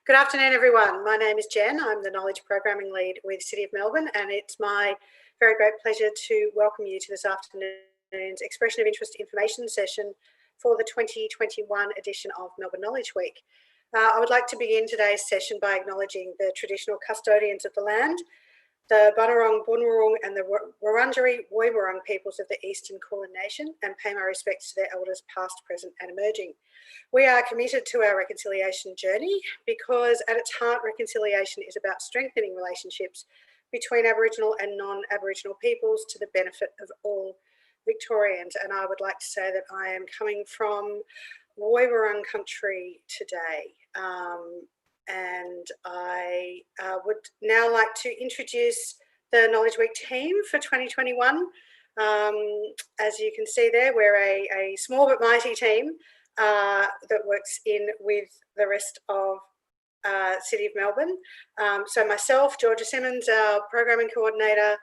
Good afternoon, everyone. My name is Jen. I'm the Knowledge Programming Lead with City of Melbourne, and it's my very great pleasure to welcome you to this afternoon's Expression of Interest information session for the 2021 edition of Melbourne Knowledge Week. I would like to begin today's session by acknowledging the traditional custodians of the land, the Bunurong, Bunurong and the Wurundjeri Woiwurrung peoples of the Eastern Kulin Nation, and pay my respects to their elders past, present and emerging. We are committed to our reconciliation journey because at its heart, reconciliation is about strengthening relationships between Aboriginal and non-Aboriginal peoples to the benefit of all Victorians. And I would like to say that I am coming from Woiwurrung country today. And I would now like to introduce the Knowledge Week team for 2021. As you can see there, we're a small but mighty team that works in with the rest of City of Melbourne. So myself, Georgia Simmons, our Programming Coordinator,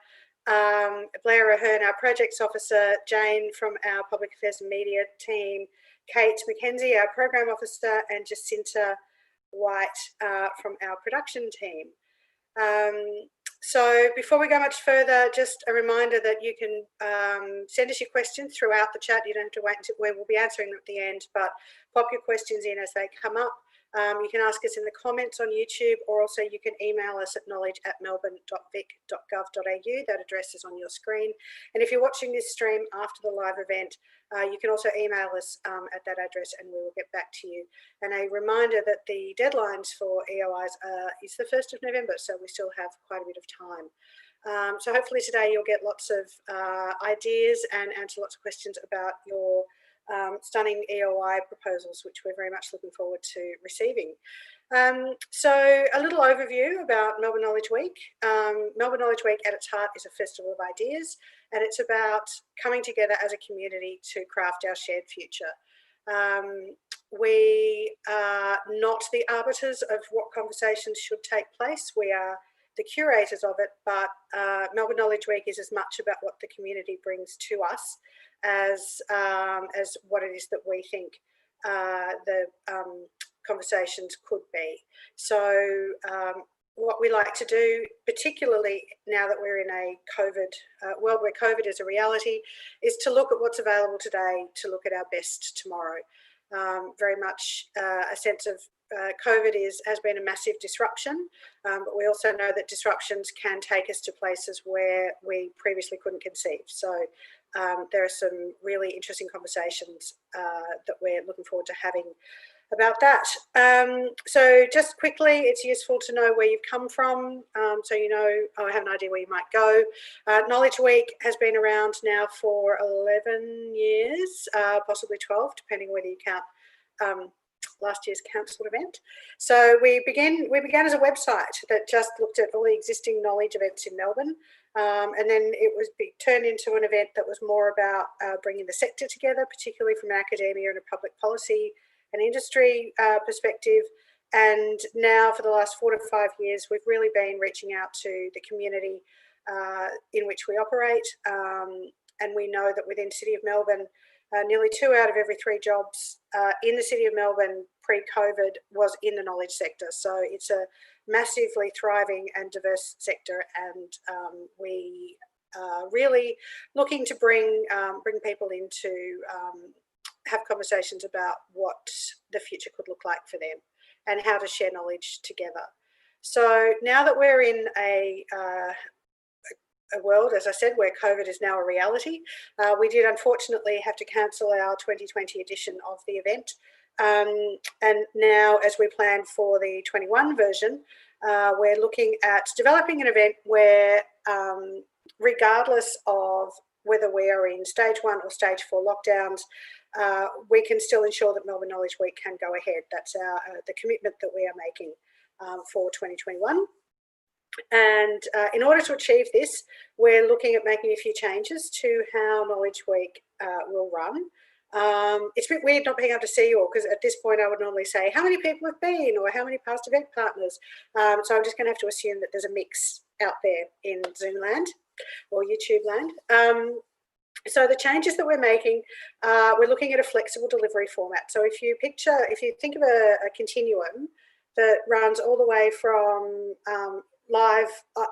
Blair Ahern, our Projects Officer, Jane from our Public Affairs and Media team, Kate McKenzie, our Program Officer, and Jacinta White from our production team. So before we go much further, just a reminder that you can send us your questions throughout the chat. You don't have to wait until we'll be answering them at the end, but pop your questions in as they come up. You can ask us in the comments on YouTube, or also you can email us at knowledge@melbourne.vic.gov.au. That address is on your screen. And if you're watching this stream after the live event, you can also email us at that address and we will get back to you. And a reminder that the deadlines for EOIs is the 1st of November, so we still have quite a bit of time. So hopefully today you'll get lots of ideas and answer lots of questions about your stunning EOI proposals, which we're very much looking forward to receiving. So a little overview about Melbourne Knowledge Week. Melbourne Knowledge Week at its heart is a festival of ideas, and it's about coming together as a community to craft our shared future. We are not the arbiters of what conversations should take place. We are the curators of it, but Melbourne Knowledge Week is as much about what the community brings to us as what it is that we think the conversations could be. So what we like to do, particularly now that we're in a COVID world where COVID is a reality, is to look at what's available today, to look at our best tomorrow. Very much a sense of COVID has been a massive disruption, but we also know that disruptions can take us to places where we previously couldn't conceive. So there are some really interesting conversations that we're looking forward to having about that. So just quickly, it's useful to know where you've come from, so you know, I have an idea where you might go. Knowledge Week has been around now for 11 years, possibly 12, depending whether you count last year's council event. So we began as a website that just looked at all the existing knowledge events in Melbourne, and then it was turned into an event that was more about bringing the sector together, particularly from academia and a public policy and industry perspective. And now for the last 4 to 5 years, we've really been reaching out to the community in which we operate. And we know that within City of Melbourne, nearly 2 out of every 3 jobs in the City of Melbourne pre-COVID was in the knowledge sector. So it's a massively thriving and diverse sector, and we are really looking to bring people in to have conversations about what the future could look like for them and how to share knowledge together. So now that we're in a world, as I said, where COVID is now a reality, we did unfortunately have to cancel our 2020 edition of the event. And now, as we plan for the 21 version, we're looking at developing an event where, regardless of whether we are in stage 1 or stage 4 lockdowns, we can still ensure that Melbourne Knowledge Week can go ahead. That's the commitment that we are making for 2021. And in order to achieve this, we're looking at making a few changes to how Knowledge Week will run. It's a bit weird not being able to see you all, because at this point I would normally say how many people have been or how many past event partners. So I'm just going to have to assume that there's a mix out there in Zoom land or YouTube land. So the changes that we're making, we're looking at a flexible delivery format. So if you think of a continuum, that runs all the way from live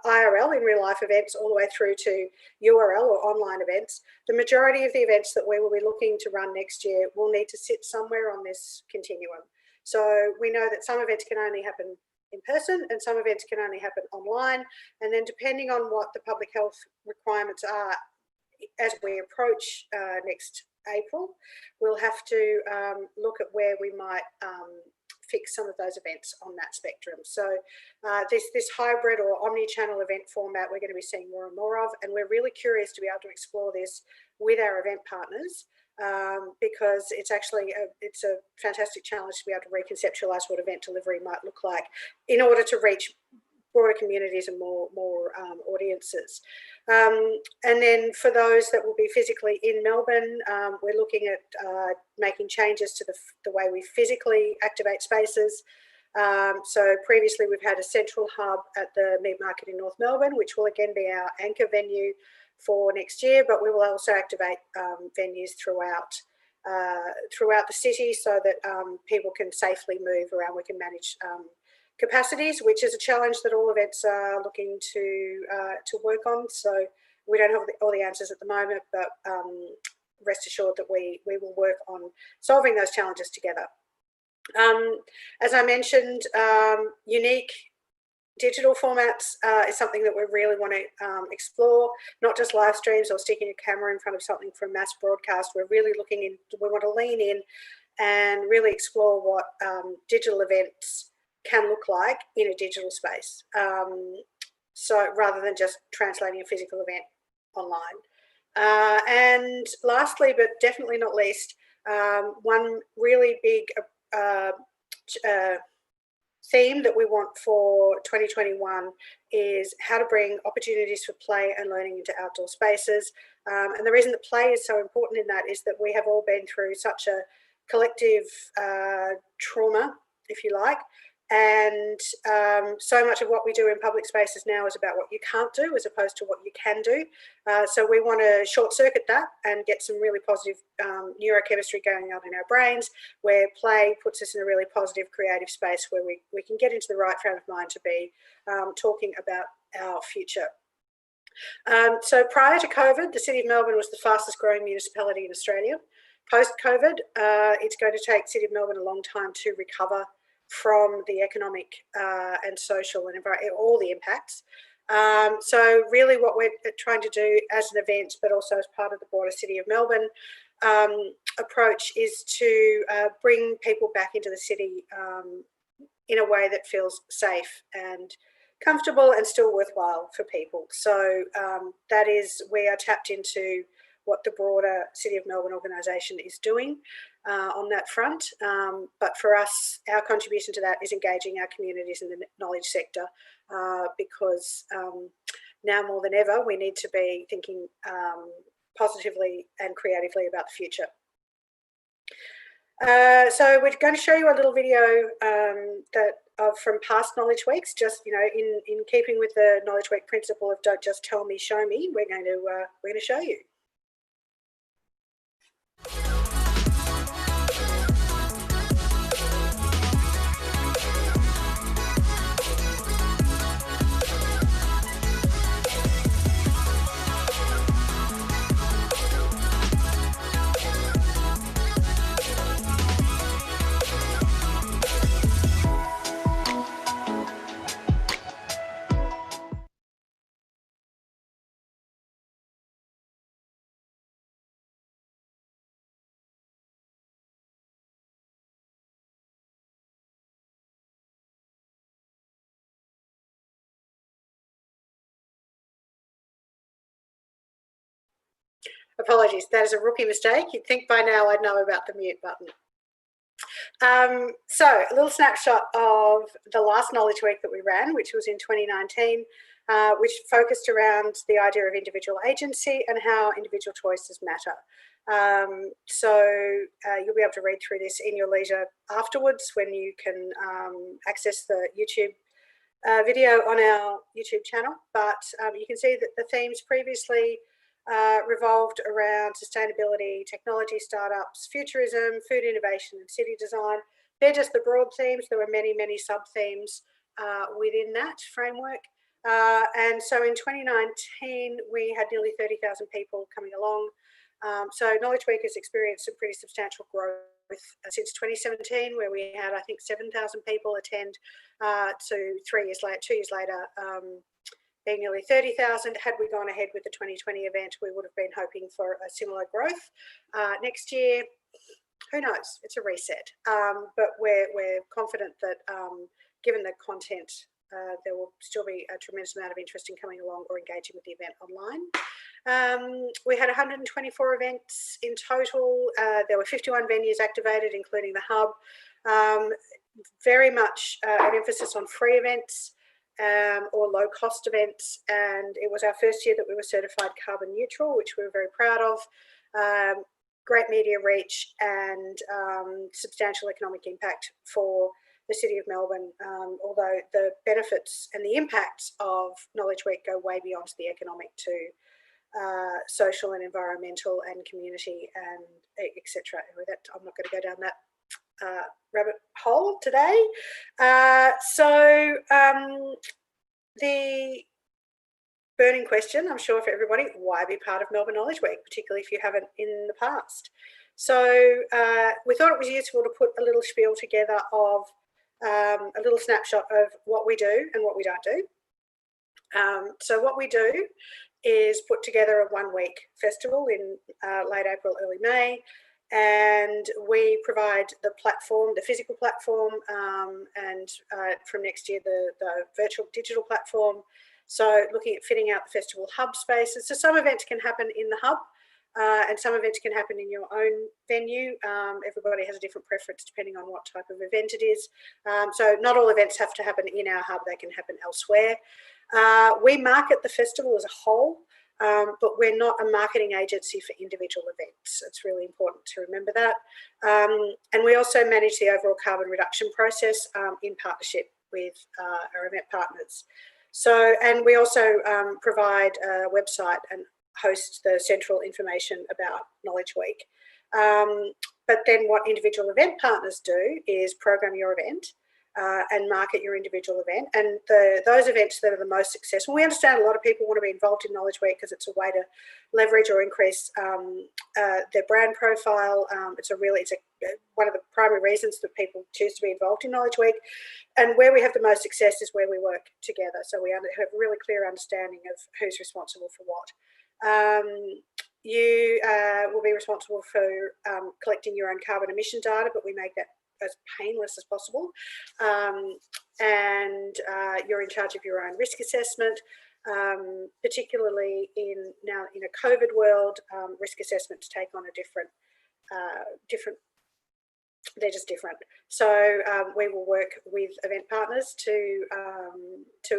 IRL in real life events all the way through to URL or online events. The majority of the events that we will be looking to run next year will need to sit somewhere on this continuum. So we know that some events can only happen in person and some events can only happen online. And then depending on what the public health requirements are as we approach next April, we'll have to look at where we might fix some of those events on that spectrum. So this hybrid or omni-channel event format we're going to be seeing more and more of, and we're really curious to be able to explore this with our event partners because it's actually it's a fantastic challenge to be able to reconceptualize what event delivery might look like in order to reach broader communities and more audiences. And then for those that will be physically in Melbourne, we're looking at making changes to the way we physically activate spaces. So previously we've had a central hub at the Meat Market in North Melbourne, which will again be our anchor venue for next year, but we will also activate venues throughout the city so that people can safely move around. We can manage capacities, which is a challenge that all events are looking to work on. So we don't have all the answers at the moment, but rest assured that we will work on solving those challenges together. As I mentioned, unique digital formats is something that we really want to explore, not just live streams or sticking a camera in front of something for mass broadcast. We're really looking in, we want to lean in and really explore what digital events can look like in a digital space. So rather than just translating a physical event online. And lastly, but definitely not least, one really big theme that we want for 2021 is how to bring opportunities for play and learning into outdoor spaces. And the reason that play is so important in that is that we have all been through such a collective trauma, if you like, and so much of what we do in public spaces now is about what you can't do as opposed to what you can do. So we want to short circuit that and get some really positive neurochemistry going on in our brains, where play puts us in a really positive creative space where we can get into the right frame of mind to be talking about our future. So prior to COVID, the City of Melbourne was the fastest growing municipality in Australia. Post-COVID, it's going to take City of Melbourne a long time to recover from the economic and social and all the impacts. So really what we're trying to do as an event, but also as part of the broader City of Melbourne approach, is to bring people back into the city in a way that feels safe and comfortable and still worthwhile for people. So that is, we are tapped into what the broader City of Melbourne organisation is doing on that front. But for us, our contribution to that is engaging our communities in the knowledge sector because now more than ever, we need to be thinking positively and creatively about the future. So we're going to show you a little video from past Knowledge Weeks, just in keeping with the Knowledge Week principle of don't just tell me, show me. We're going to show you. Apologies, that is a rookie mistake. You'd think by now I'd know about the mute button. So a little snapshot of the last Knowledge Week that we ran, which was in 2019, which focused around the idea of individual agency and how individual choices matter. So you'll be able to read through this in your leisure afterwards when you can access the YouTube video on our YouTube channel. But you can see that the themes previously revolved around sustainability, technology startups, futurism, food innovation and city design. they're just the broad themes. There were many, many sub-themes within that framework. And so in 2019, we had nearly 30,000 people coming along. So Knowledge Week has experienced some pretty substantial growth since 2017, where we had, I think, 7,000 people attend, to 2 years later, being nearly 30,000. Had we gone ahead with the 2020 event, we would have been hoping for a similar growth. Next year, who knows? It's a reset. But we're confident that given the content, there will still be a tremendous amount of interest in coming along or engaging with the event online. We had 124 events in total. There were 51 venues activated, including the hub. Very much an emphasis on free events or low-cost events, and it was our first year that we were certified carbon neutral, which we were very proud of. Great media reach and substantial economic impact for the City of Melbourne, although the benefits and the impacts of Knowledge Week go way beyond the economic to social and environmental and community and etc. I'm not going to go down that rabbit hole today. The burning question, I'm sure, for everybody, why be part of Melbourne Knowledge Week, particularly if you haven't in the past? So we thought it was useful to put a little spiel together of a little snapshot of what we do and what we don't do. So what we do is put together a one-week festival in late April, early May, and we provide the platform, the physical platform, and from next year the virtual digital platform. So looking at fitting out the festival hub spaces. So some events can happen in the hub, and some events can happen in your own venue. Everybody has a different preference depending on what type of event it is. So not all events have to happen in our hub, they can happen elsewhere. We market the festival as a whole, but we're not a marketing agency for individual events. It's really important to remember that. And we also manage the overall carbon reduction process in partnership with our event partners. So, and we also provide a website and host the central information about Knowledge Week. But then what individual event partners do is program your event and market your individual event. And those events that are the most successful, we understand a lot of people want to be involved in Knowledge Week because it's a way to leverage or increase their brand profile. It's one of the primary reasons that people choose to be involved in Knowledge Week. And where we have the most success is where we work together. So we have a really clear understanding of who's responsible for what. You will be responsible for collecting your own carbon emission data, but we make that as painless as possible. And you're in charge of your own risk assessment, particularly now in a COVID world. Risk assessments take on a different, they're just different. So we will work with event partners to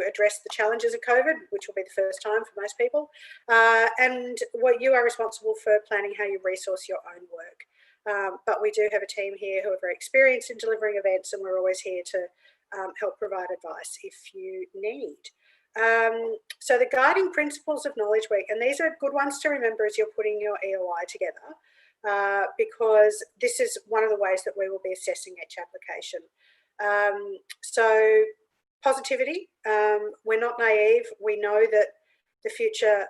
address the challenges of COVID, which will be the first time for most people. And what you are responsible for planning how you resource your own work. But we do have a team here who are very experienced in delivering events, and we're always here to help provide advice if you need. So the guiding principles of Knowledge Week, and these are good ones to remember as you're putting your EOI together, because this is one of the ways that we will be assessing each application. So positivity, we're not naive. We know that the future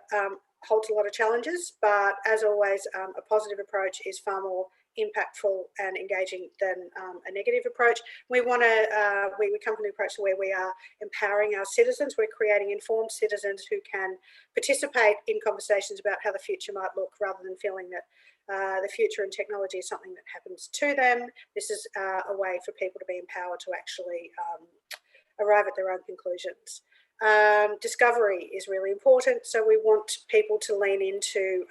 holds a lot of challenges, but as always, a positive approach is far more impactful and engaging than a negative approach. We want to, we come from the approach where we are empowering our citizens. We're creating informed citizens who can participate in conversations about how the future might look, rather than feeling that the future and technology is something that happens to them. This is a way for people to be empowered to actually arrive at their own conclusions. Discovery is really important. So we want people to lean into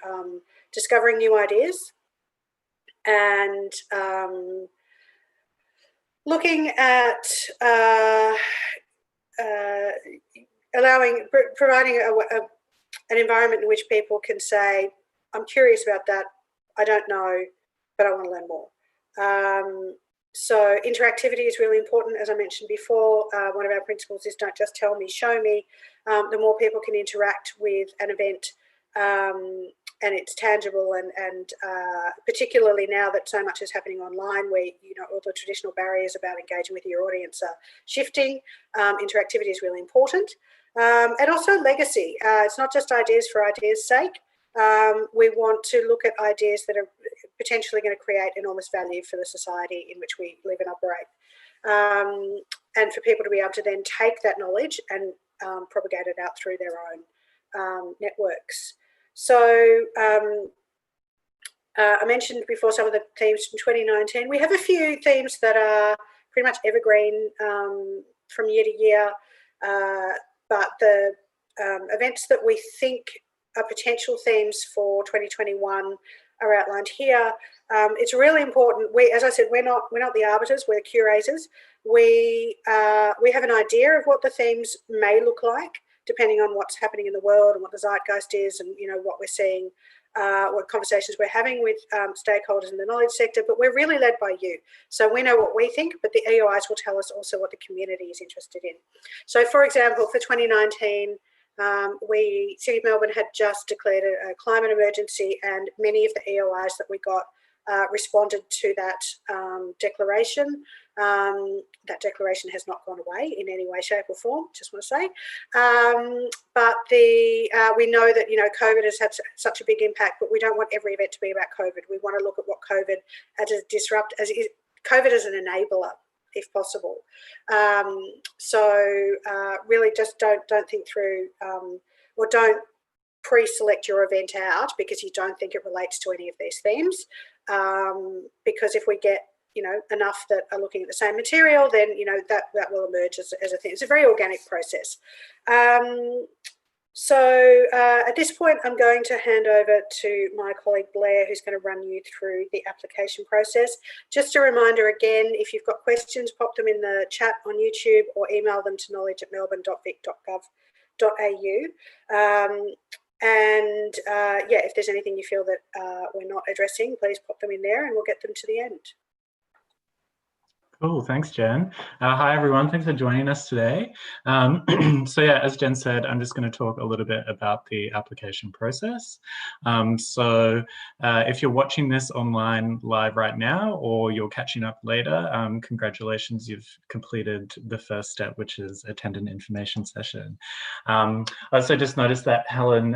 discovering new ideas and looking at providing an environment in which people can say, I'm curious about that, I don't know, but I want to learn more. So interactivity is really important. As I mentioned before, one of our principles is don't just tell me, show me. The more people can interact with an event, it's tangible, and particularly now that so much is happening online, where all the traditional barriers about engaging with your audience are shifting. Interactivity is really important, and also legacy. It's not just ideas for ideas' sake. We want to look at ideas that are potentially going to create enormous value for the society in which we live and operate, and for people to be able to then take that knowledge and propagate it out through their own networks. So I mentioned before some of the themes from 2019. We have a few themes that are pretty much evergreen from year to year, but the events that we think are potential themes for 2021 are outlined here. It's really important. As I said, we're not the arbiters. We're the curators. We have an idea of what the themes may look like, depending on what's happening in the world and what the zeitgeist is, and what we're seeing, what conversations we're having with stakeholders in the knowledge sector. But we're really led by you, so we know what we think, but the EOIs will tell us also what the community is interested in. So, for example, for 2019. City of Melbourne had just declared a climate emergency, and many of the EOIs that we got responded to that declaration. That declaration has not gone away in any way, shape or form, just want to say. But we know that COVID has had such a big impact, but we don't want every event to be about COVID. We want to look at what COVID COVID as an enabler, if possible. Really just don't think through or don't pre-select your event out because you don't think it relates to any of these themes. Because if we get enough that are looking at the same material, then that will emerge as a thing. It's a very organic process. So at this point, I'm going to hand over to my colleague Blair, who's going to run you through the application process. Just a reminder again, if you've got questions, pop them in the chat on YouTube or email them to knowledge@melbourne.vic.gov.au. If there's anything you feel that we're not addressing, please pop them in there and we'll get them to the end. Cool, thanks Jen. Hi everyone, thanks for joining us today. So yeah, as Jen said, I'm just going to talk a little bit about the application process. If you're watching this online live right now or you're catching up later, congratulations, you've completed the first step, which is attend an information session. I also just noticed that Helen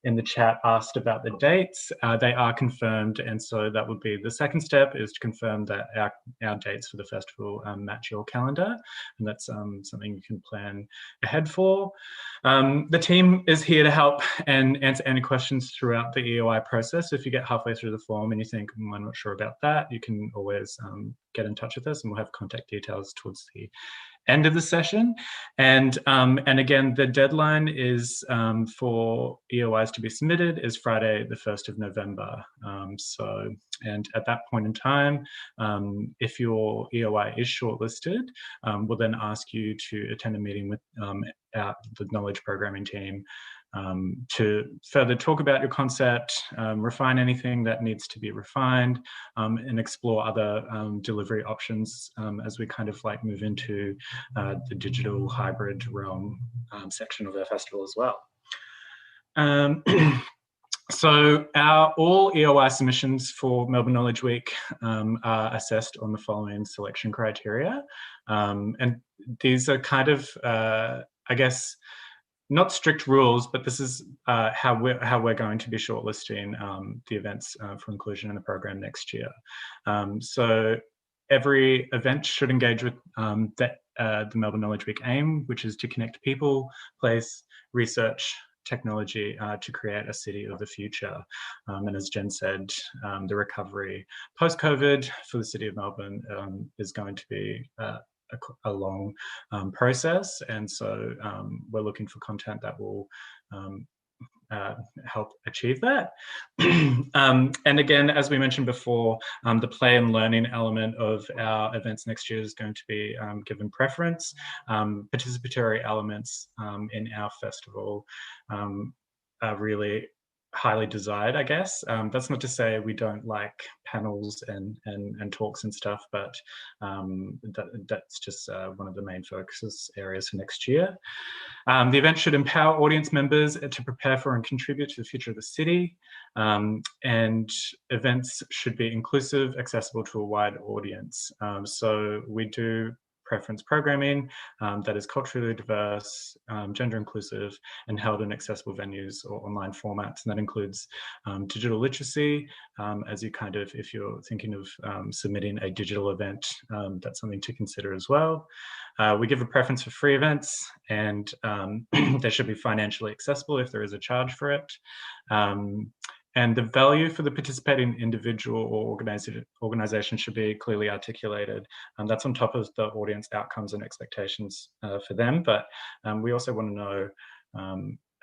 in the chat asked about the dates. They are confirmed, and so that would be the second step, is to confirm that our dates for the festival match your calendar, and that's something you can plan ahead for. The team is here to help and answer any questions throughout the EOI process. If you get halfway through the form and you think, I'm not sure about that, you can always get in touch with us, and we'll have contact details towards the end of the session. And again, the deadline is for EOIs to be submitted is Friday, the 1st of November. And at that point in time, if your EOI is shortlisted, we'll then ask you to attend a meeting with the knowledge programming team to further talk about your concept, refine anything that needs to be refined, and explore other delivery options as we kind of like move into the digital hybrid realm section of our festival as well. So all EOI submissions for Melbourne Knowledge Week are assessed on the following selection criteria. And these are kind of, I guess, not strict rules, but this is how we're going to be shortlisting the events for inclusion in the program next year. So every event should engage with the Melbourne Knowledge Week aim, which is to connect people, place, research, technology to create a city of the future. And as Jen said, the recovery post-COVID for the City of Melbourne is going to be a long process, and so we're looking for content that will help achieve that. And again, as we mentioned before, the play and learning element of our events next year is going to be given preference. Participatory elements in our festival are really highly desired, I guess. That's not to say we don't like panels and talks and stuff, but that's just one of the main focus areas for next year. The event should empower audience members to prepare for and contribute to the future of the city, and events should be inclusive, accessible to a wide audience. So we do preference programming that is culturally diverse, gender inclusive, and held in accessible venues or online formats. And that includes digital literacy, as you kind of, if you're thinking of submitting a digital event, that's something to consider as well. We give a preference for free events, and they should be financially accessible if there is a charge for it. And the value for the participating individual or organisation should be clearly articulated. That's on top of the audience outcomes and expectations for them. But we also want to know,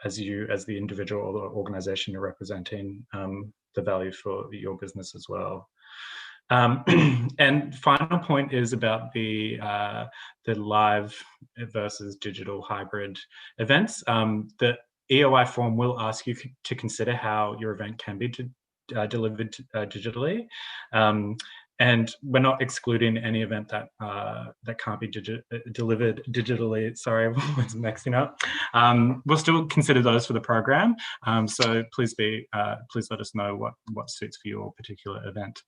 as the individual or the organisation you're representing, the value for your business as well. And final point is about the live versus digital hybrid events. The EOI form will ask you to consider how your event can be delivered digitally. And we're not excluding any event that can't be delivered digitally. Sorry, I was mixing up. We'll still consider those for the program. So please let us know what suits for your particular event.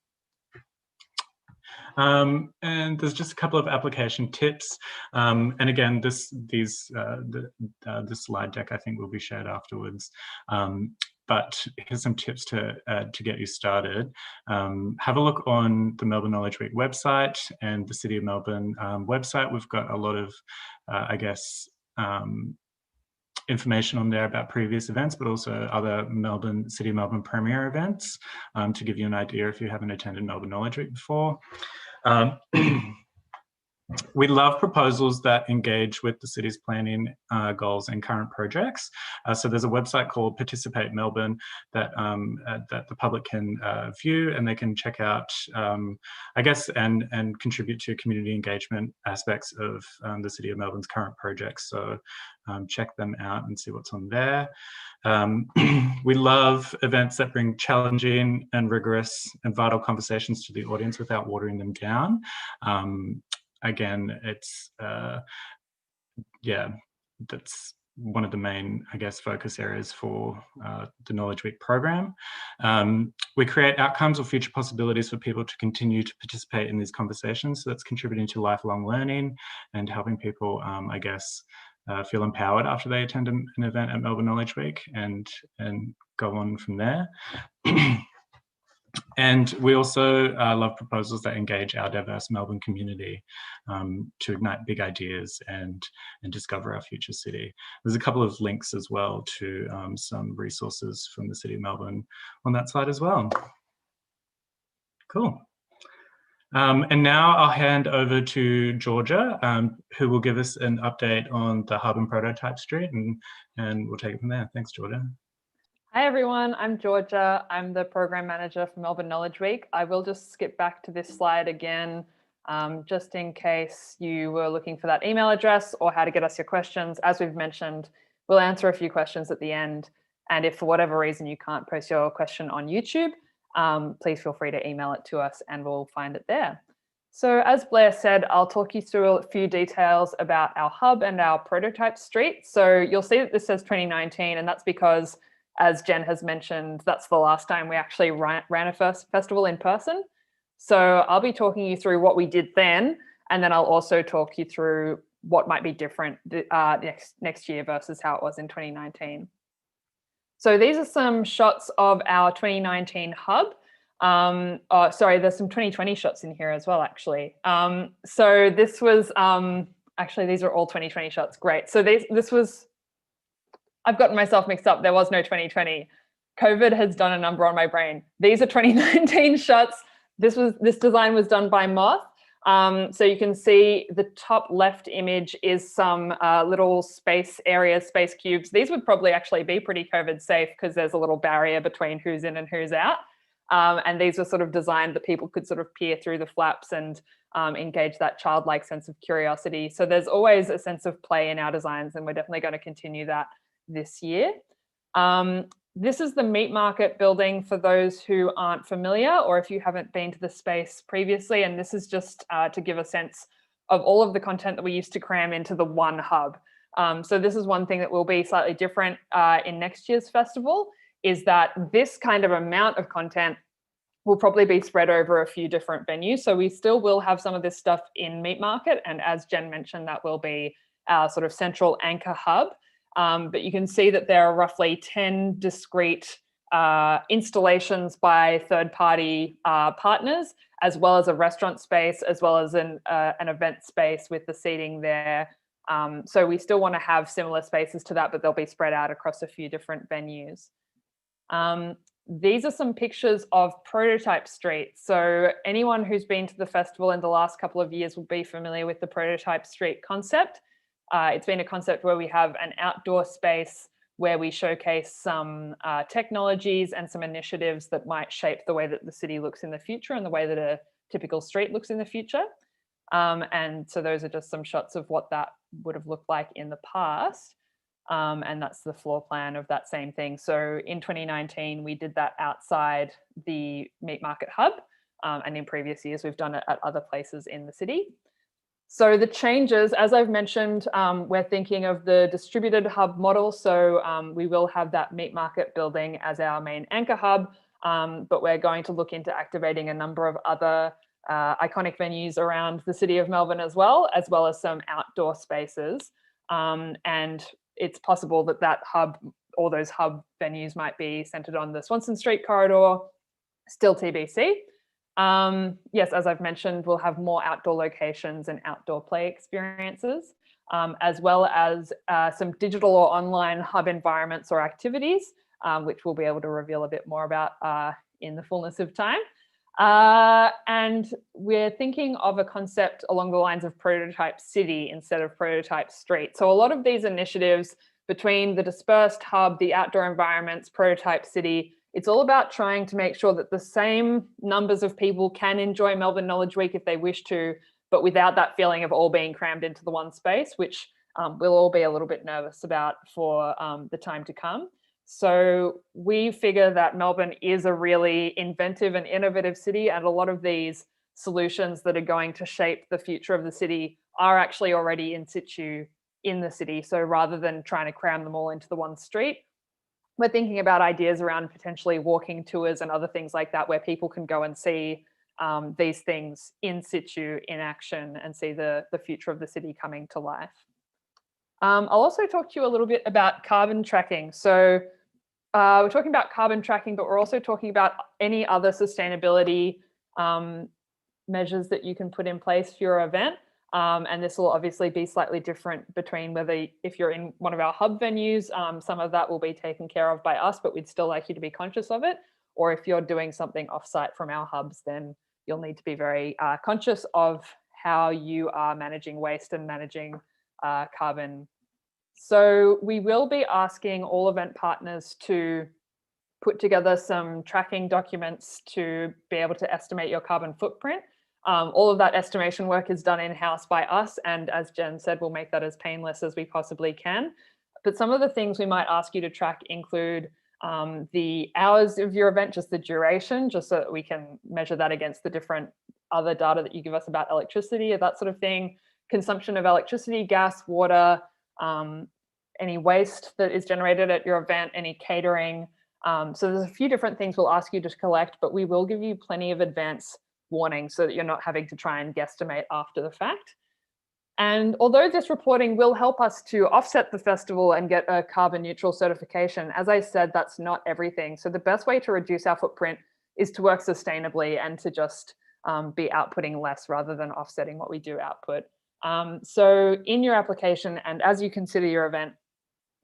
And there's just a couple of application tips. And again, this slide deck I think will be shared afterwards. But here's some tips to get you started. Have a look on the Melbourne Knowledge Week website and the City of Melbourne website. We've got a lot of, I guess, information on there about previous events, but also other City of Melbourne premier events to give you an idea if you haven't attended Melbourne Knowledge Week before. We love proposals that engage with the city's planning goals and current projects. So there's a website called Participate Melbourne that the public can view, and they can check out, I guess, and contribute to community engagement aspects of the City of Melbourne's current projects. So check them out and see what's on there. We love events that bring challenging and rigorous and vital conversations to the audience without watering them down. Again, it's, yeah, that's one of the main, I guess, focus areas for the Knowledge Week program. We create outcomes or future possibilities for people to continue to participate in these conversations. So that's contributing to lifelong learning and helping people, I guess, feel empowered after they attend an event at Melbourne Knowledge Week and go on from there. And we also love proposals that engage our diverse Melbourne community to ignite big ideas and discover our future city. There's a couple of links as well to some resources from the City of Melbourne on that side as well. Cool. And now I'll hand over to Georgia, who will give us an update on the Hub and Prototype Street, and we'll take it from there. Thanks, Georgia. Hi everyone, I'm Georgia. I'm the program manager for Melbourne Knowledge Week. I will just skip back to this slide again, just in case you were looking for that email address or how to get us your questions. As we've mentioned, we'll answer a few questions at the end. And if for whatever reason you can't post your question on YouTube, please feel free to email it to us and we'll find it there. So as Blair said, I'll talk you through a few details about our hub and our prototype street. So you'll see that this says 2019, and that's because, as Jen has mentioned, that's the last time we actually ran a festival in person. So I'll be talking you through what we did then, and then I'll also talk you through what might be different next year versus how it was in 2019. So these are some shots of our 2019 hub. Sorry, there's some 2020 shots in here as well, actually. So this was, actually, these are all 2020 shots. Great. So this was, I've gotten myself mixed up. There was no 2020. COVID has done a number on my brain. These are 2019 shots. This design was done by Moth. So you can see the top left image is some little space areas, space cubes. These would probably actually be pretty COVID safe because there's a little barrier between who's in and who's out. And these were sort of designed that people could sort of peer through the flaps and engage that childlike sense of curiosity. So there's always a sense of play in our designs, and we're definitely going to continue that this year. This is the meat market building for those who aren't familiar, or if you haven't been to the space previously. And this is just to give a sense of all of the content that we used to cram into the one hub. So this is one thing that will be slightly different in next year's festival, is that this kind of amount of content will probably be spread over a few different venues. So we still will have some of this stuff in Meat Market. And as Jen mentioned, that will be our sort of central anchor hub. But you can see that there are roughly 10 discrete installations by third-party partners, as well as a restaurant space, as well as an event space with the seating there. So we still want to have similar spaces to that, but they'll be spread out across a few different venues. These are some pictures of Prototype Street. So anyone who's been to the festival in the last couple of years will be familiar with the Prototype Street concept. It's been a concept where we have an outdoor space where we showcase some technologies and some initiatives that might shape the way that the city looks in the future and the way that a typical street looks in the future. And so those are just some shots of what that would have looked like in the past. And that's the floor plan of that same thing. So in 2019, we did that outside the Meat Market Hub. And in previous years, we've done it at other places in the city. So the changes, as I've mentioned, we're thinking of the distributed hub model. So we will have that Meat Market building as our main anchor hub, but we're going to look into activating a number of other iconic venues around the city of Melbourne as well as some outdoor spaces. And it's possible that that hub or those hub venues might be centered on the Swanston Street corridor, still TBC. Yes, as I've mentioned, we'll have more outdoor locations and outdoor play experiences, as well as some digital or online hub environments or activities, which we'll be able to reveal a bit more about in the fullness of time. And we're thinking of a concept along the lines of Prototype City instead of Prototype Street. So a lot of these initiatives between the dispersed hub, the outdoor environments, Prototype City, it's all about trying to make sure that the same numbers of people can enjoy Melbourne Knowledge Week if they wish to, but without that feeling of all being crammed into the one space, which we'll all be a little bit nervous about for the time to come. So we figure that Melbourne is a really inventive and innovative city, and a lot of these solutions that are going to shape the future of the city are actually already in situ in the city. So rather than trying to cram them all into the one street, we're thinking about ideas around potentially walking tours and other things like that, where people can go and see these things in situ, in action, and see the future of the city coming to life. I'll also talk to you a little bit about carbon tracking. So we're talking about carbon tracking, but we're also talking about any other sustainability measures that you can put in place for your event. And this will obviously be slightly different between whether if you're in one of our hub venues, some of that will be taken care of by us, but we'd still like you to be conscious of it. Or if you're doing something offsite from our hubs, then you'll need to be very conscious of how you are managing waste and managing carbon. So we will be asking all event partners to put together some tracking documents to be able to estimate your carbon footprint. All of that estimation work is done in-house by us, and as Jen said, we'll make that as painless as we possibly can. But some of the things we might ask you to track include the hours of your event, just the duration, just so that we can measure that against the different other data that you give us about electricity or that sort of thing, consumption of electricity, gas, water, any waste that is generated at your event, any catering. So there's a few different things we'll ask you to collect, but we will give you plenty of advance warning so that you're not having to try and guesstimate after the fact. And although this reporting will help us to offset the festival and get a carbon neutral certification, as I said, that's not everything. So the best way to reduce our footprint is to work sustainably and to just be outputting less rather than offsetting what we do output. So in your application and as you consider your event,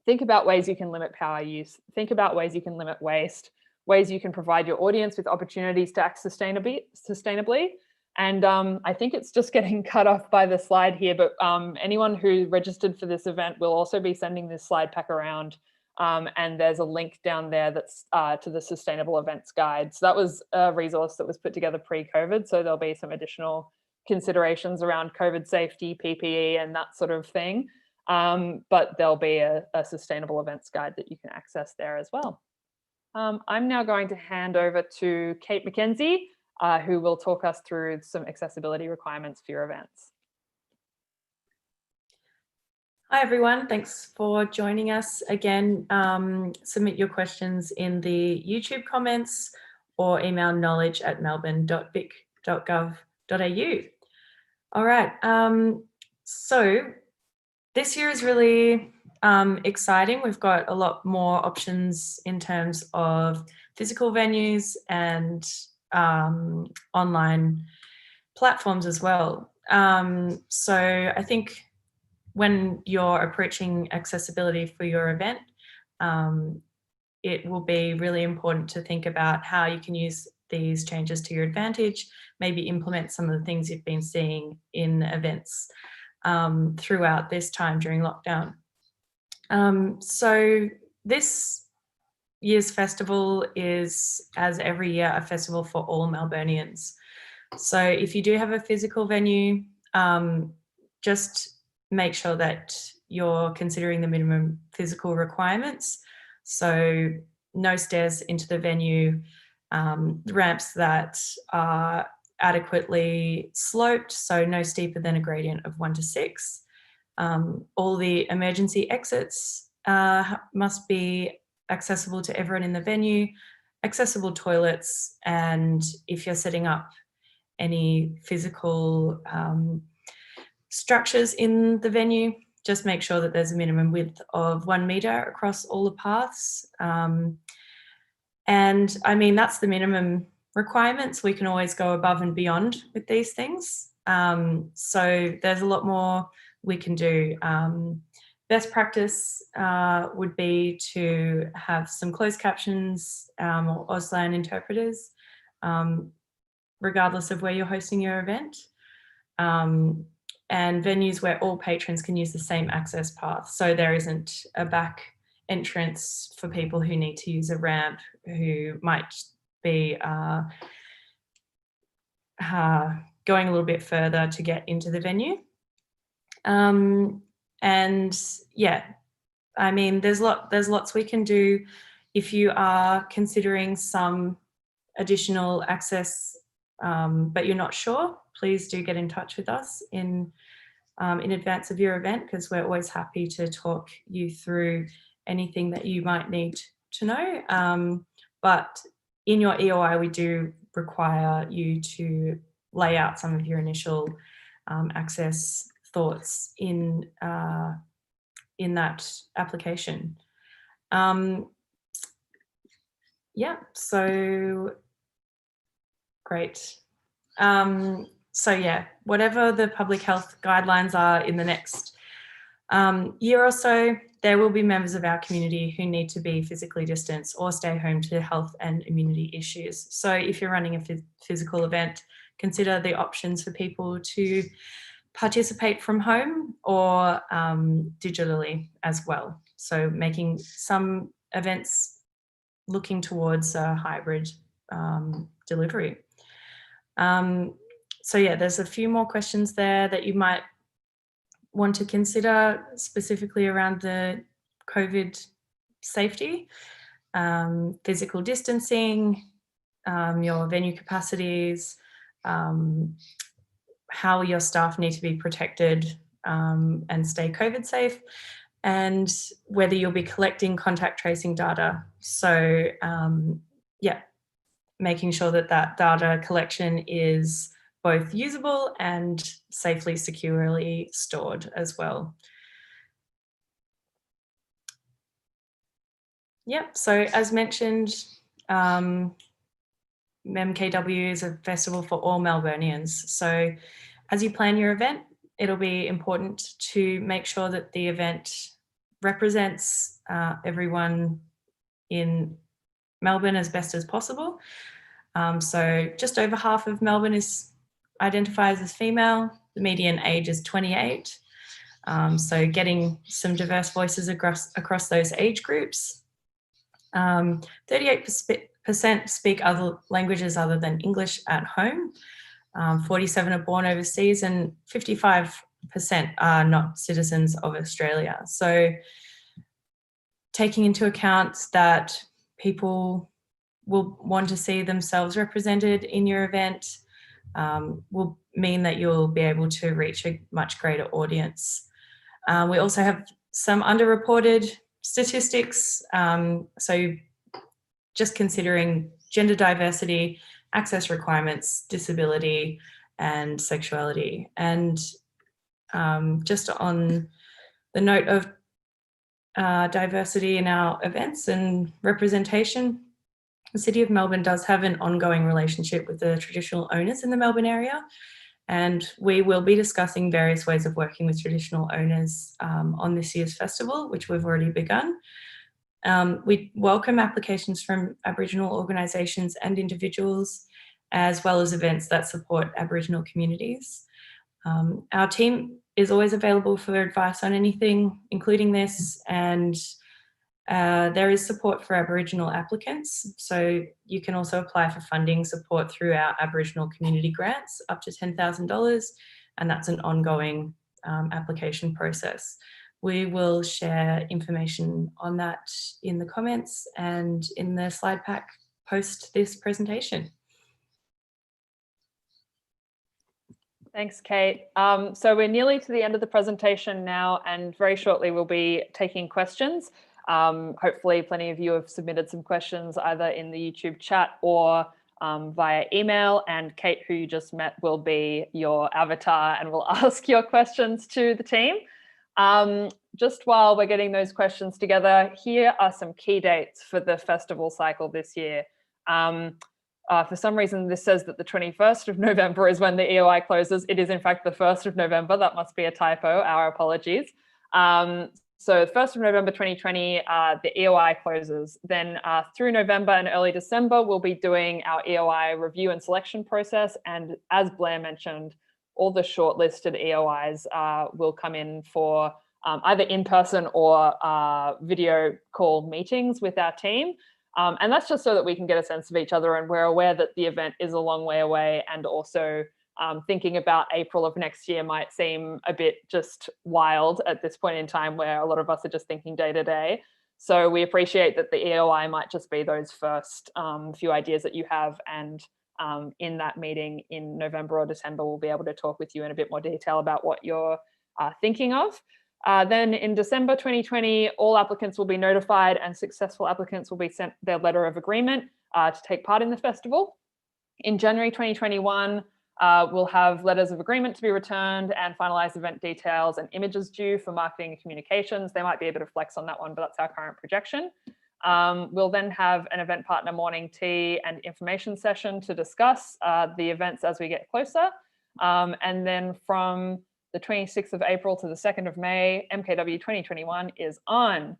think about ways you can limit power use, think about ways you can limit waste, ways you can provide your audience with opportunities to act sustainably. And I think it's just getting cut off by the slide here, but anyone who registered for this event will also be sending this slide pack around. And there's a link down there that's to the Sustainable Events Guide. So that was a resource that was put together pre-COVID. So there'll be some additional considerations around COVID safety, PPE, and that sort of thing. But there'll be a Sustainable Events Guide that you can access there as well. I'm now going to hand over to Kate McKenzie, who will talk us through some accessibility requirements for your events. Hi everyone, thanks for joining us again. Submit your questions in the YouTube comments or email knowledge@melbourne.vic.gov.au. All right, so this year is really exciting. We've got a lot more options in terms of physical venues and online platforms as well. So I think when you're approaching accessibility for your event, it will be really important to think about how you can use these changes to your advantage, maybe implement some of the things you've been seeing in events throughout this time during lockdown. So this year's festival is, as every year, a festival for all Melburnians. So if you do have a physical venue, just make sure that you're considering the minimum physical requirements. So no stairs into the venue, ramps that are adequately sloped, so no steeper than a gradient of 1 to 6. All the emergency exits must be accessible to everyone in the venue, accessible toilets, and if you're setting up any physical structures in the venue, just make sure that there's a minimum width of 1 metre across all the paths. And I mean, that's the minimum requirements. We can always go above and beyond with these things. So there's a lot more we can do. Best practice would be to have some closed captions or Auslan interpreters, regardless of where you're hosting your event. And venues where all patrons can use the same access path. So there isn't a back entrance for people who need to use a ramp, who might be going a little bit further to get into the venue. And yeah, I mean, there's lots we can do. If you are considering some additional access, but you're not sure, please do get in touch with us in advance of your event, because we're always happy to talk you through anything that you might need to know. But in your EOI, we do require you to lay out some of your initial access thoughts in that application. Yeah, so great. So yeah, whatever the public health guidelines are in the next year or so, there will be members of our community who need to be physically distanced or stay home to health and immunity issues. So if you're running a physical event, consider the options for people to participate from home or digitally as well. So making some events looking towards a hybrid delivery. So yeah, there's a few more questions there that you might want to consider specifically around the COVID safety, physical distancing, your venue capacities, how your staff need to be protected and stay COVID safe, and whether you'll be collecting contact tracing data. So yeah, making sure that that data collection is both usable and safely, securely stored as well. Yep, so as mentioned, MKW is a festival for all Melburnians. So as you plan your event, it'll be important to make sure that the event represents everyone in Melbourne as best as possible. So just over half of Melbourne identifies as female. The median age is 28. So getting some diverse voices across those age groups. 38% speak other languages other than English at home. 47 are born overseas, and 55% are not citizens of Australia. So taking into account that people will want to see themselves represented in your event will mean that you'll be able to reach a much greater audience. We also have some underreported statistics. So just considering gender diversity, access requirements, disability, and sexuality. And just on the note of diversity in our events and representation, the City of Melbourne does have an ongoing relationship with the traditional owners in the Melbourne area, and we will be discussing various ways of working with traditional owners on this year's festival, which we've already begun. We welcome applications from Aboriginal organisations and individuals, as well as events that support Aboriginal communities. Our team is always available for advice on anything, including this, and there is support for Aboriginal applicants. So you can also apply for funding support through our Aboriginal community grants up to $10,000, and that's an ongoing application process. We will share information on that in the comments and in the slide pack post this presentation. Thanks, Kate. So we're nearly to the end of the presentation now, and very shortly we'll be taking questions. Hopefully plenty of you have submitted some questions either in the YouTube chat or via email, and Kate, who you just met, will be your avatar and will ask your questions to the team. Just while we're getting those questions together, here are some key dates for the festival cycle this year. For some reason, this says that the 21st of November is when the EOI closes. It is in fact the 1st of November. That must be a typo, our apologies. So 1st of November 2020, the EOI closes. Then through November and early December, we'll be doing our EOI review and selection process. And as Blair mentioned, all the shortlisted EOIs will come in for either in-person or video call meetings with our team. And that's just so that we can get a sense of each other, and we're aware that the event is a long way away, and also thinking about April of next year might seem a bit just wild at this point in time, where a lot of us are just thinking day to day. So we appreciate that the EOI might just be those first few ideas that you have, and in that meeting in November or December, we'll be able to talk with you in a bit more detail about what you're thinking of. Then in December 2020, all applicants will be notified, and successful applicants will be sent their letter of agreement to take part in the festival. In January 2021, we'll have letters of agreement to be returned and finalised event details and images due for marketing and communications. There might be a bit of flex on that one, but that's our current projection. We'll then have an event partner morning tea and information session to discuss the events as we get closer. And then from the 26th of April to the 2nd of May, MKW 2021 is on.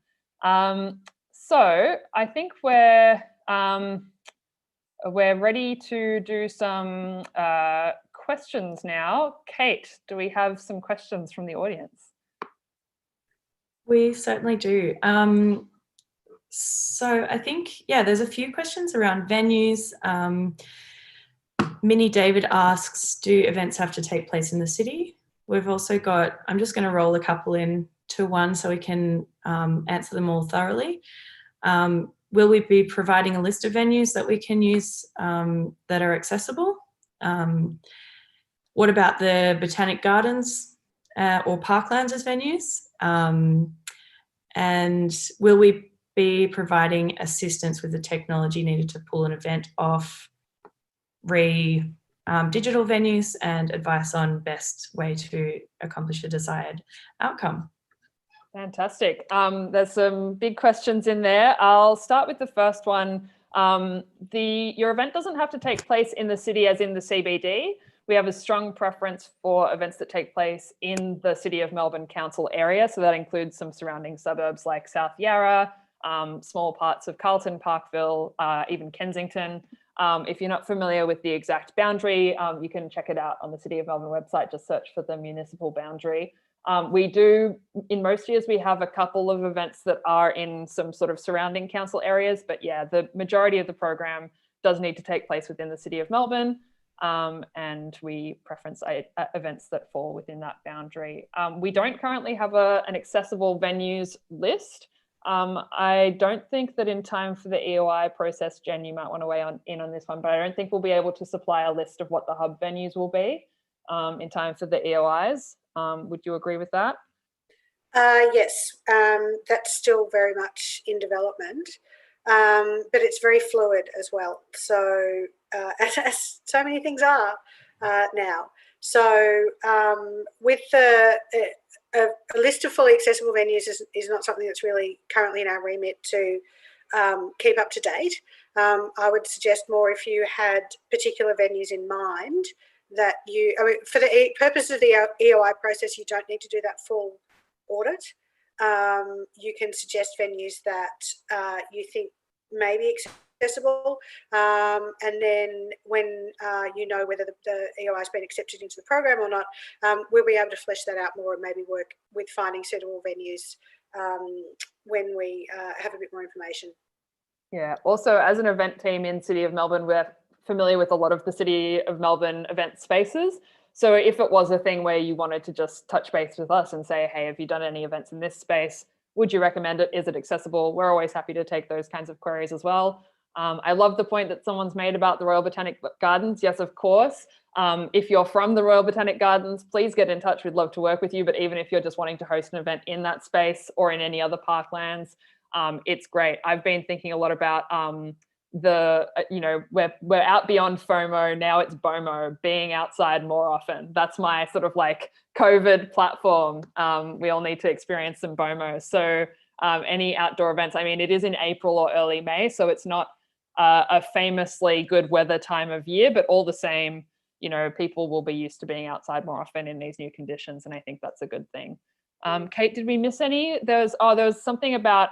So I think we're ready to do some questions now. Kate, do we have some questions from the audience? We certainly do. So I think, yeah, there's a few questions around venues. Minnie David asks, do events have to take place in the city? We've also got, I'm just going to roll a couple into one so we can answer them all thoroughly. Will we be providing a list of venues that we can use that are accessible? What about the Botanic Gardens or Parklands as venues? And will we be providing assistance with the technology needed to pull an event off digital venues, and advice on best way to accomplish a desired outcome? Fantastic. There's some big questions in there. I'll start with the first one. Your event doesn't have to take place in the city as in the CBD. We have a strong preference for events that take place in the City of Melbourne Council area. So that includes some surrounding suburbs like South Yarra, small parts of Carlton, Parkville, even Kensington. If you're not familiar with the exact boundary, you can check it out on the City of Melbourne website. Just search for the municipal boundary. We do, in most years, we have a couple of events that are in some sort of surrounding council areas, but yeah, the majority of the program does need to take place within the City of Melbourne, and we preference events that fall within that boundary. We don't currently have an accessible venues list. I don't think that in time for the EOI process, Jen, you might want to weigh in on this one, but I don't think we'll be able to supply a list of what the hub venues will be in time for the EOIs. Would you agree with that? Yes, that's still very much in development, but it's very fluid as well. So as so many things are now. So with a list of fully accessible venues is not something that's really currently in our remit to keep up to date. I would suggest more if you had particular venues in mind that I mean, for the purposes of the EOI process, you don't need to do that full audit. You can suggest venues that you think may be accessible, and then when you know whether the EOI has been accepted into the program or not, we'll be able to flesh that out more and maybe work with finding suitable venues when we have a bit more information. Yeah, also as an event team in City of Melbourne, we're familiar with a lot of the City of Melbourne event spaces. So if it was a thing where you wanted to just touch base with us and say, hey, have you done any events in this space? Would you recommend it? Is it accessible? We're always happy to take those kinds of queries as well. I love the point that someone's made about the Royal Botanic Gardens. Yes, of course. If you're from the Royal Botanic Gardens, please get in touch. We'd love to work with you. But even if you're just wanting to host an event in that space or in any other parklands, it's great. I've been thinking a lot about we're out beyond FOMO, now it's BOMO, being outside more often. That's my sort of like COVID platform. We all need to experience some BOMO. So any outdoor events, I mean, it is in April or early May, so it's not a famously good weather time of year, but all the same, you know, people will be used to being outside more often in these new conditions, and I think that's a good thing. Kate, did we miss any? There was something about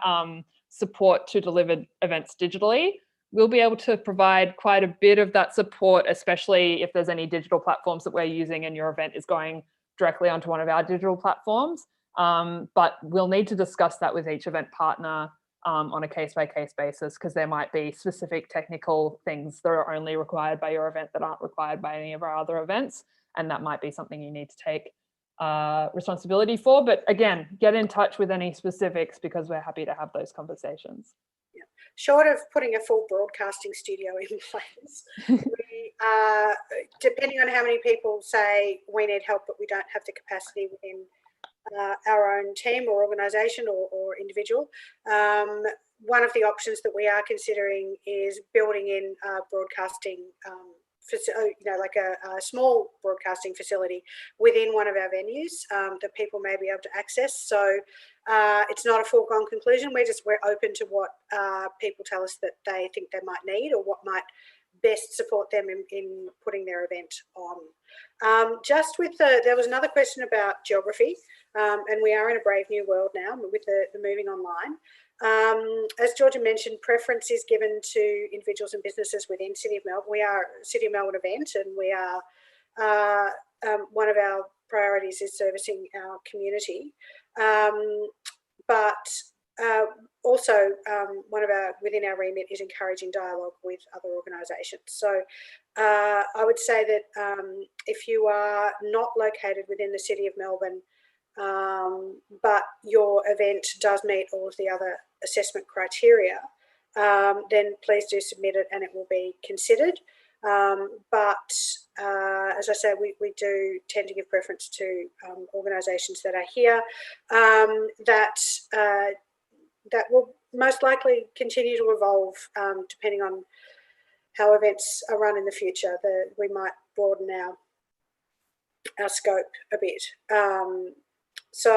support to deliver events digitally. We'll be able to provide quite a bit of that support, especially if there's any digital platforms that we're using and your event is going directly onto one of our digital platforms. But we'll need to discuss that with each event partner on a case-by-case basis, because there might be specific technical things that are only required by your event that aren't required by any of our other events. And that might be something you need to take responsibility for. But again, get in touch with any specifics, because we're happy to have those conversations. Short of putting a full broadcasting studio in place, we depending on how many people say we need help but we don't have the capacity within our own team or organisation or individual, one of the options that we are considering is building in broadcasting, like a small broadcasting facility within one of our venues that people may be able to access. So it's not a foregone conclusion. We're open to what people tell us that they think they might need or what might best support them in putting their event on. Just with there was another question about geography, and we are in a brave new world now with the moving online. As Georgia mentioned, preference is given to individuals and businesses within City of Melbourne. We are a City of Melbourne event, and we are one of our priorities is servicing our community. But also one of within our remit is encouraging dialogue with other organisations. So I would say that if you are not located within the City of Melbourne, but your event does meet all of the other assessment criteria, then please do submit it and it will be considered. But as I said, we do tend to give preference to organisations that are here that will most likely continue to evolve depending on how events are run in the future. We might broaden our scope a bit. So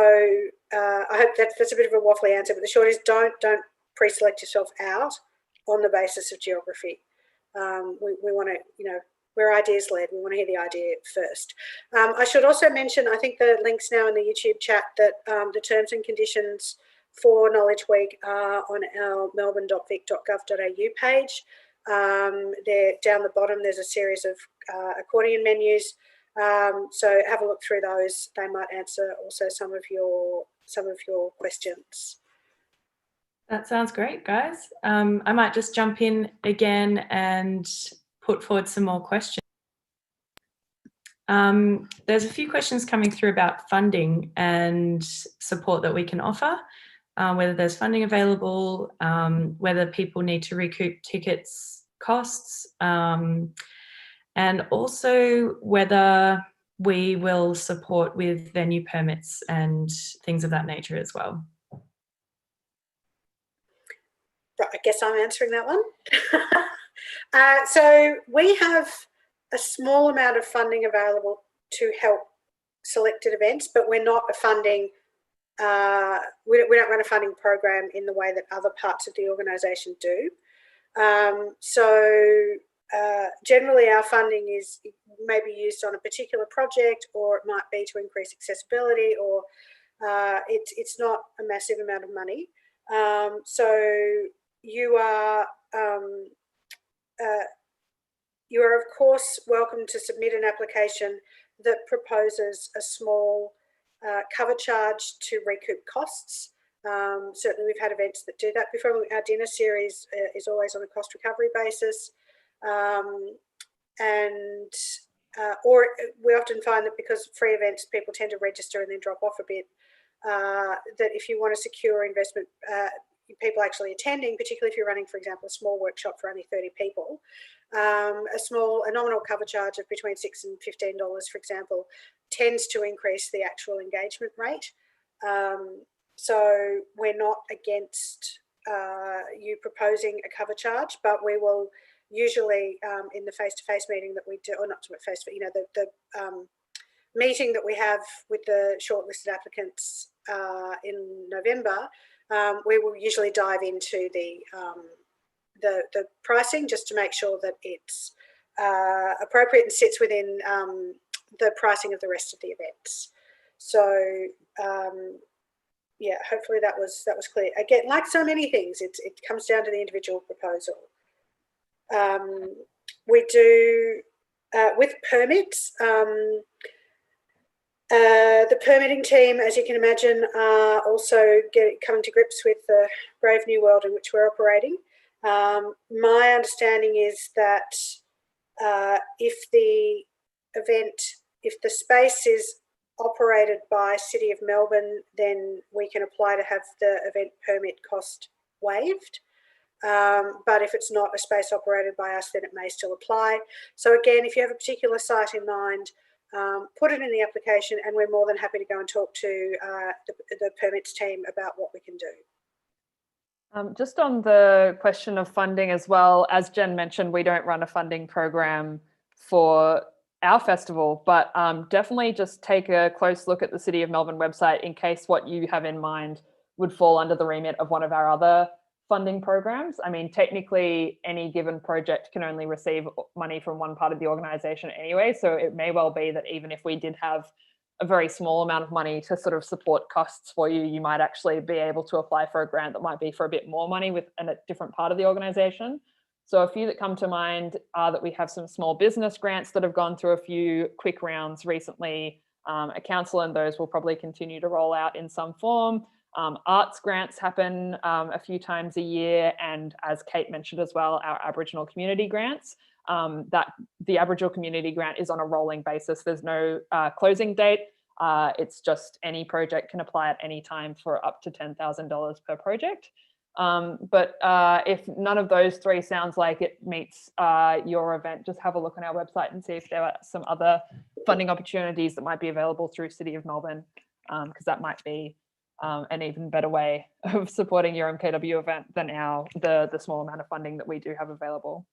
I hope that's a bit of a waffly answer, but the short is don't pre-select yourself out on the basis of geography. We want to, we're ideas led. We want to hear the idea first. I should also mention, I think the link's now in the YouTube chat, that the terms and conditions for Knowledge Week are on our melbourne.vic.gov.au page. There down the bottom, there's a series of accordion menus. So have a look through those. They might answer also some of your questions. That sounds great, guys. I might just jump in again and put forward some more questions. There's a few questions coming through about funding and support that we can offer. whether there's funding available, whether people need to recoup tickets costs, and also whether we will support with venue permits and things of that nature as well. Right, I guess I'm answering that one. So we have a small amount of funding available to help selected events, but we're not a funding, we don't run a funding program in the way that other parts of the organisation do. Generally our funding is maybe used on a particular project, or it might be to increase accessibility, or it's not a massive amount of money. You are of course welcome to submit an application that proposes a small cover charge to recoup costs. Certainly we've had events that do that before. Our dinner series is always on a cost recovery basis. Or we often find that because free events, people tend to register and then drop off a bit, that if you want to secure investment, people actually attending, particularly if you're running, for example, a small workshop for only 30 people, a nominal cover charge of between $6 and $15, for example, tends to increase the actual engagement rate. So we're not against you proposing a cover charge, but we will usually in the face-to-face meeting that we do, or not face, but the meeting that we have with the shortlisted applicants in November, we will usually dive into the pricing just to make sure that it's appropriate and sits within the pricing of the rest of the events. So yeah, hopefully that was clear. Again, like so many things, it comes down to the individual proposal. We do with permits. The permitting team, as you can imagine, are also coming to grips with the brave new world in which we're operating. My understanding is that if the space is operated by City of Melbourne, then we can apply to have the event permit cost waived. But if it's not a space operated by us, then it may still apply. So again, if you have a particular site in mind, put it in the application, and we're more than happy to go and talk to the permits team about what we can do. Just on the question of funding as well, as Jen mentioned, we don't run a funding program for our festival, but definitely just take a close look at the City of Melbourne website in case what you have in mind would fall under the remit of one of our other funding programs. I mean, technically any given project can only receive money from one part of the organisation anyway, so it may well be that even if we did have a very small amount of money to sort of support costs for you, you might actually be able to apply for a grant that might be for a bit more money within a different part of the organisation. So a few that come to mind are that we have some small business grants that have gone through a few quick rounds recently. A council, and those will probably continue to roll out in some form. Arts grants happen a few times a year, and as Kate mentioned as well, our Aboriginal community grants. That the Aboriginal community grant is on a rolling basis. There's no closing date. It's just any project can apply at any time for up to $10,000 per project. But if none of those three sounds like it meets your event, just have a look on our website and see if there are some other funding opportunities that might be available through City of Melbourne, because that might be an even better way of supporting your MKW event than the small amount of funding that we do have available.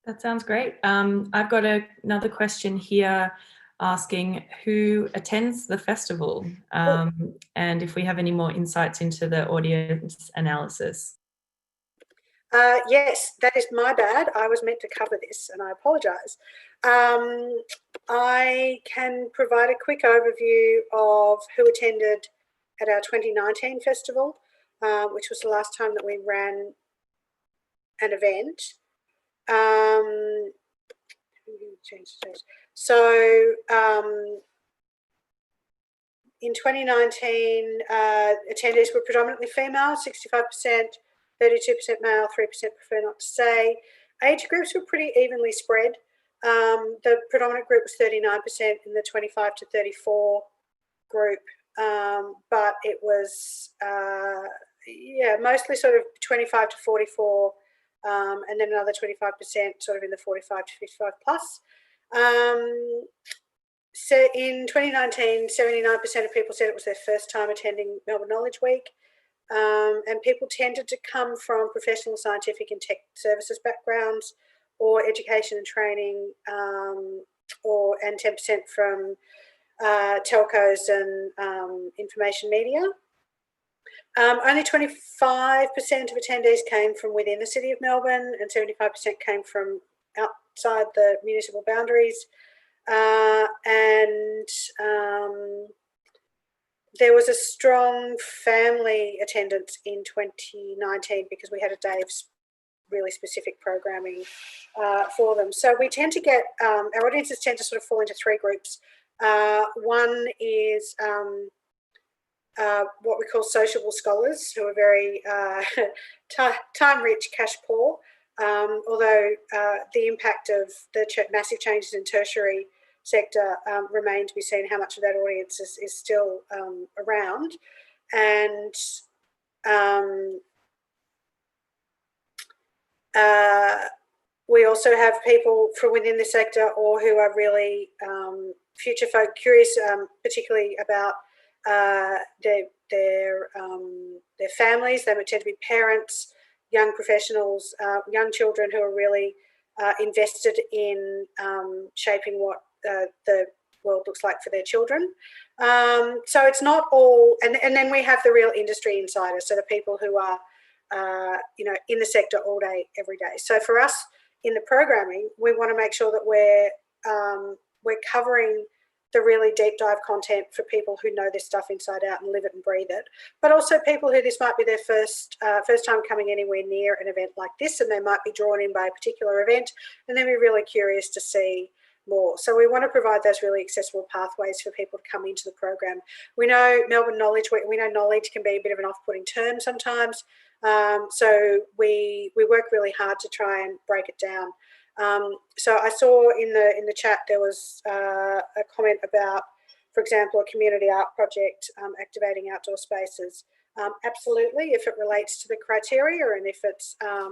That sounds great. I've got another question here asking who attends the festival, and if we have any more insights into the audience analysis. Yes, that is my bad. I was meant to cover this and I apologise. I can provide a quick overview of who attended at our 2019 festival, which was the last time that we ran an event. So in 2019, attendees were predominantly female, 65%, 32% male, 3% prefer not to say. Age groups were pretty evenly spread. The predominant group was 39% in the 25 to 34 group, but it was, mostly sort of 25 to 44, and then another 25% sort of in the 45 to 55 plus. So in 2019, 79% of people said it was their first time attending Melbourne Knowledge Week. And people tended to come from professional, scientific and tech services backgrounds, or education and training, and 10% from telcos and information media. Only 25% of attendees came from within the City of Melbourne, and 75% came from outside the municipal boundaries. There was a strong family attendance in 2019 because we had a day of really specific programming for them. So we tend to get, our audiences tend to sort of fall into three groups. One is what we call sociable scholars, who are very time-rich, cash-poor, although the impact of the massive changes in tertiary sector remain to be seen how much of that audience is still around. And we also have people from within the sector or who are really future folk curious, particularly about their families. They would tend to be parents, young professionals, young children who are really invested in shaping what the world looks like for their children. So it's not all, and then we have the real industry insiders, so the people who are in the sector all day, every day. So for us in the programming, we want to make sure that we're covering the really deep dive content for people who know this stuff inside out and live it and breathe it, but also people who this might be their first time coming anywhere near an event like this, and they might be drawn in by a particular event and then be really curious to see more. So we want to provide those really accessible pathways for people to come into the program. We know Melbourne Knowledge, we know knowledge can be a bit of an off-putting term sometimes, so we work really hard to try and break it down. So I saw in the chat there was a comment about, for example, a community art project activating outdoor spaces. Absolutely, if it relates to the criteria and if it's a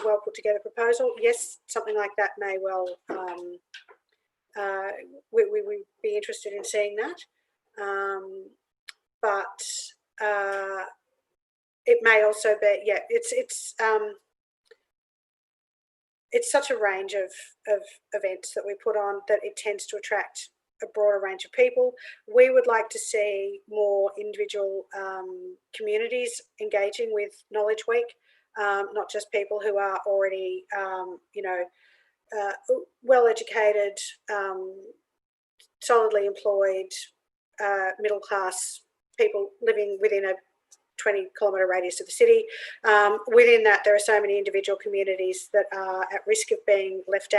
well put together proposal, yes, something like that may well we would be interested in seeing that, but it may also be, it's such a range of events that we put on that it tends to attract a broader range of people. We would like to see more individual communities engaging with Knowledge Week, not just people who are already, well-educated, solidly employed, middle-class people living within a 20-kilometre radius of the city. Within that, there are so many individual communities that are at risk of being left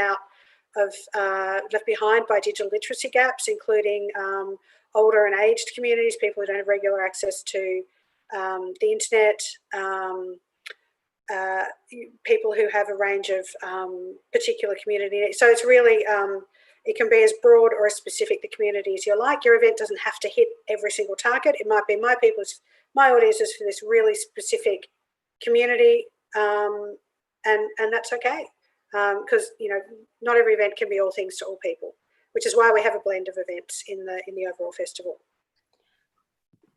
behind by digital literacy gaps, including older and aged communities, people who don't have regular access to the internet, people who have a range of particular community needs. So it's really, it can be as broad or as specific the community as you like. Your event doesn't have to hit every single target. It might be my audience is for this really specific community, and that's okay, because not every event can be all things to all people, which is why we have a blend of events in the overall festival.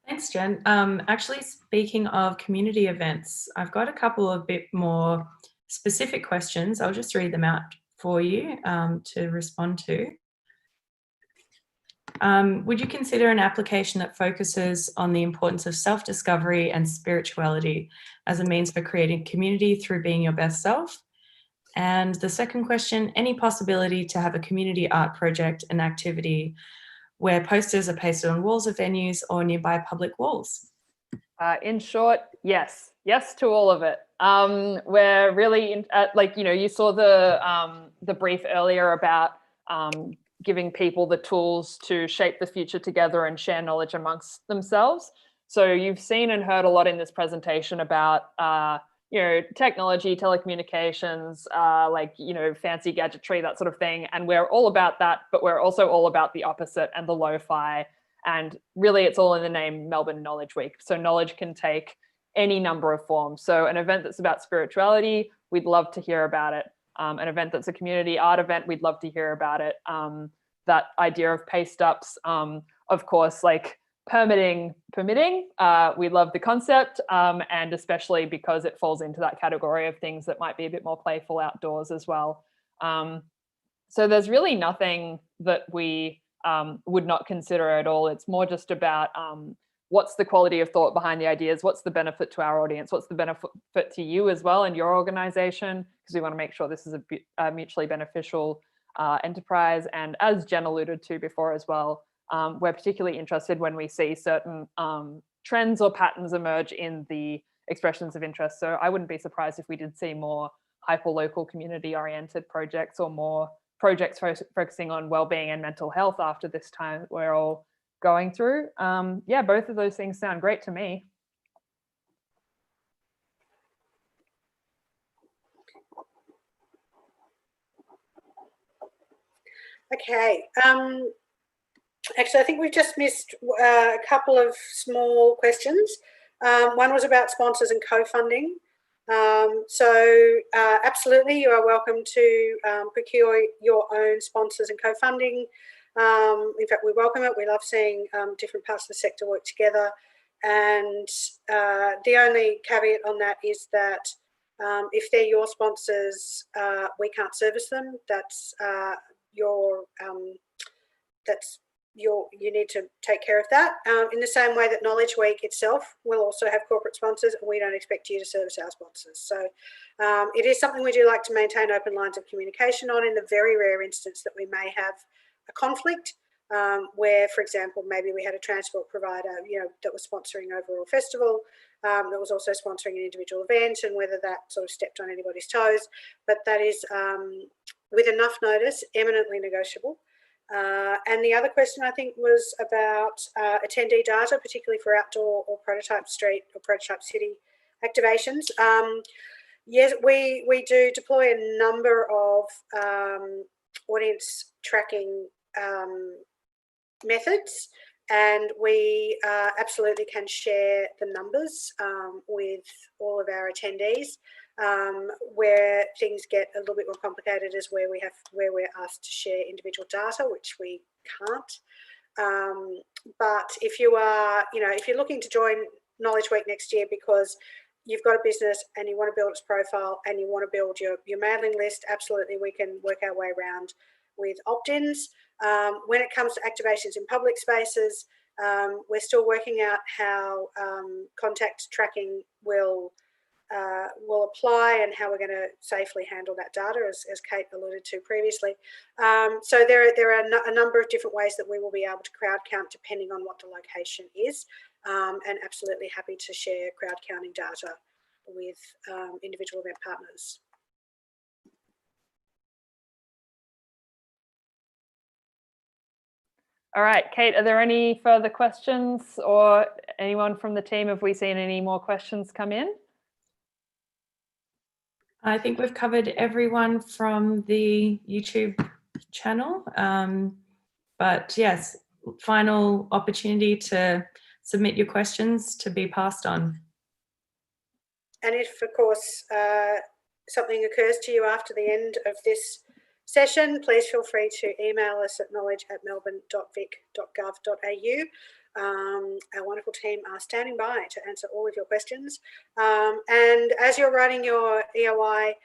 Thanks, Jen. Actually, speaking of community events, I've got a couple of bit more specific questions. I'll just read them out for you to respond to. Would you consider an application that focuses on the importance of self-discovery and spirituality as a means for creating community through being your best self? And the second question, any possibility to have a community art project and activity where posters are pasted on walls of venues or nearby public walls? In short, yes. Yes to all of it. We're really, you saw the brief earlier about giving people the tools to shape the future together and share knowledge amongst themselves. So you've seen and heard a lot in this presentation about you know, technology, telecommunications, like, you know, fancy gadgetry, that sort of thing. And we're all about that, but we're also all about the opposite and the lo-fi. And really, it's all in the name Melbourne Knowledge Week. So knowledge can take any number of forms. So an event that's about spirituality, we'd love to hear about it. An event that's a community art event, we'd love to hear about it. That idea of paste ups, of course, like permitting, we love the concept, and especially because it falls into that category of things that might be a bit more playful outdoors as well. So there's really nothing that we would not consider at all. It's more just about what's the quality of thought behind the ideas, what's the benefit to our audience, what's the benefit to you as well and your organization, because we want to make sure this is a mutually beneficial enterprise. And as Jen alluded to before as well, we're particularly interested when we see certain trends or patterns emerge in the expressions of interest. So I wouldn't be surprised if we did see more hyper-local community-oriented projects or more projects focusing on well-being and mental health after this time we're all going through. Yeah, both of those things sound great to me. Okay. Actually, I think we've just missed a couple of small questions. One was about sponsors and co-funding. Absolutely, you are welcome to procure your own sponsors and co-funding. In fact, we welcome it. We love seeing different parts of the sector work together. And the only caveat on that is that if they're your sponsors, we can't service them. You need to take care of that. In the same way that Knowledge Week itself will also have corporate sponsors, and we don't expect you to service our sponsors. So it is something we do like to maintain open lines of communication on, in the very rare instance that we may have a conflict where, for example, maybe we had a transport provider, that was sponsoring overall festival, that was also sponsoring an individual event, and whether that sort of stepped on anybody's toes. But that is, with enough notice, eminently negotiable. And the other question, I think, was about attendee data, particularly for outdoor or prototype street or prototype city activations. Yes, we do deploy a number of audience tracking methods, and we absolutely can share the numbers with all of our attendees. Where things get a little bit more complicated is where we're asked to share individual data, which we can't. But if you are, if you're looking to join Knowledge Week next year because you've got a business and you want to build its profile and you want to build your mailing list, absolutely, we can work our way around with opt-ins. When it comes to activations in public spaces, we're still working out how contact tracking will apply and how we're going to safely handle that data, as Kate alluded to previously. So there are a number of different ways that we will be able to crowd count depending on what the location is, and absolutely happy to share crowd counting data with individual event partners. All right, Kate, are there any further questions, or anyone from the team? Have we seen any more questions come in? I think we've covered everyone from the YouTube channel. But yes, final opportunity to submit your questions to be passed on. And if, of course, something occurs to you after the end of this session, please feel free to email us at knowledge@melbourne.vic.gov.au. Our wonderful team are standing by to answer all of your questions. And as you're writing your EOI,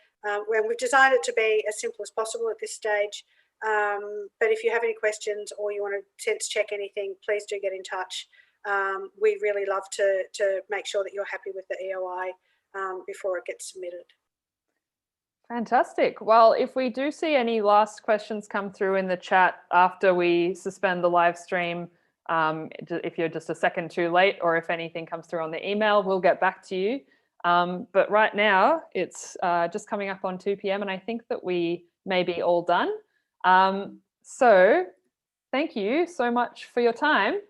we've designed it to be as simple as possible at this stage. But if you have any questions or you want to sense check anything, please do get in touch. We really love to make sure that you're happy with the EOI before it gets submitted. Fantastic. Well, if we do see any last questions come through in the chat after we suspend the live stream, if you're just a second too late, or if anything comes through on the email, we'll get back to you. But right now it's just coming up on 2 p.m. and I think that we may be all done. So thank you so much for your time.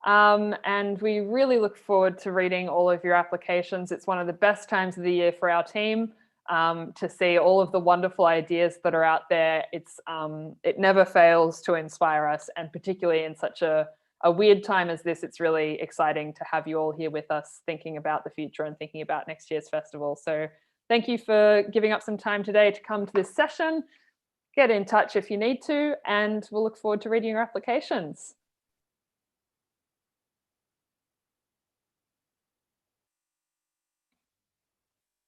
And we really look forward to reading all of your applications. It's one of the best times of the year for our team to see all of the wonderful ideas that are out there. It never fails to inspire us, and particularly in such a weird time as this, it's really exciting to have you all here with us thinking about the future and thinking about next year's festival. So thank you for giving up some time today to come to this session. Get in touch if you need to, and we'll look forward to reading your applications.